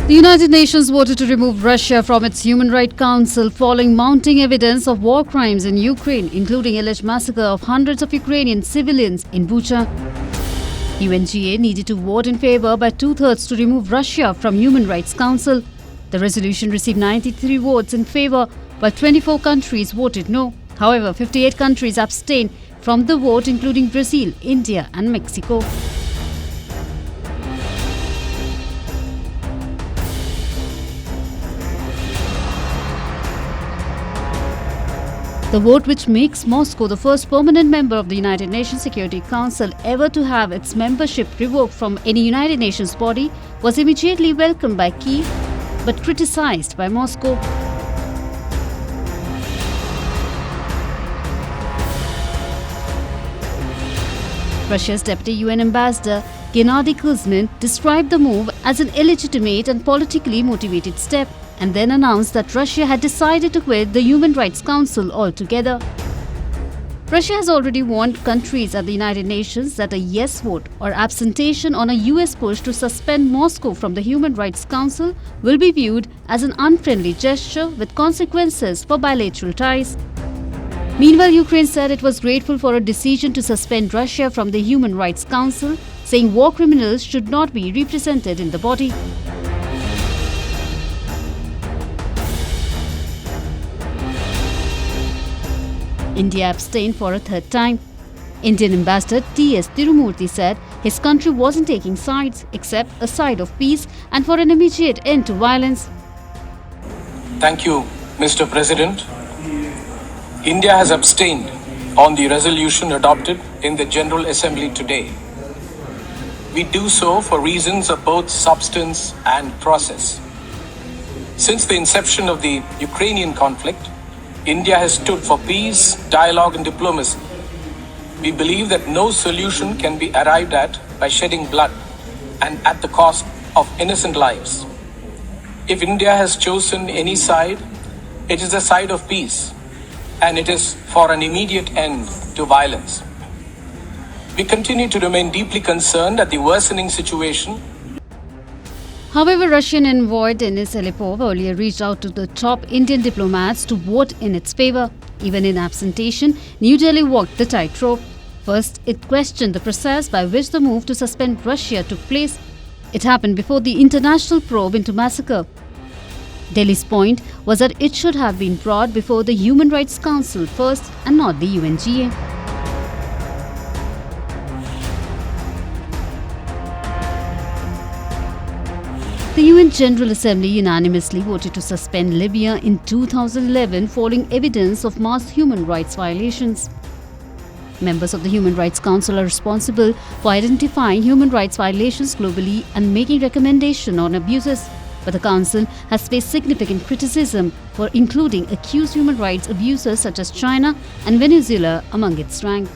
The United Nations voted to remove Russia from its Human Rights Council following mounting evidence of war crimes in Ukraine, including alleged massacre of hundreds of Ukrainian civilians in Bucha. UNGA needed to vote in favor by two-thirds to remove Russia from Human Rights Council. The resolution received 93 votes in favor, while 24 countries voted no. However, 58 countries abstained from the vote, including Brazil, India and Mexico. The vote, which makes Moscow the first permanent member of the United Nations Security Council ever to have its membership revoked from any United Nations body, was immediately welcomed by Kyiv but criticized by Moscow. Russia's Deputy UN Ambassador Gennady Kuzmin described the move as an illegitimate and politically motivated step, and then announced that Russia had decided to quit the Human Rights Council altogether. Russia has already warned countries at the United Nations that a yes vote or abstention on a US push to suspend Moscow from the Human Rights Council will be viewed as an unfriendly gesture with consequences for bilateral ties. Meanwhile, Ukraine said it was grateful for a decision to suspend Russia from the Human Rights Council, saying war criminals should not be represented in the body. India abstained for a third time. Indian Ambassador T.S. Tirumurti said his country wasn't taking sides except a side of peace and for an immediate end to violence. Thank you, Mr. President. India has abstained on the resolution adopted in the General Assembly today. We do so for reasons of both substance and process. Since the inception of the Ukrainian conflict, India has stood for peace, dialogue and diplomacy. We believe that no solution can be arrived at by shedding blood and at the cost of innocent lives. If India has chosen any side, it is the side of peace, and it is for an immediate end to violence. We continue to remain deeply concerned at the worsening situation. However, Russian envoy Denis Alepov earlier reached out to the top Indian diplomats to vote in its favor. Even in abstention, New Delhi walked the tightrope. First, it questioned the process by which the move to suspend Russia took place. It happened before the international probe into massacre. Delhi's point was that it should have been brought before the Human Rights Council first and not the UNGA. The UN General Assembly unanimously voted to suspend Libya in 2011 following evidence of mass human rights violations. Members of the Human Rights Council are responsible for identifying human rights violations globally and making recommendations on abuses. But the Council has faced significant criticism for including accused human rights abusers such as China and Venezuela among its rank.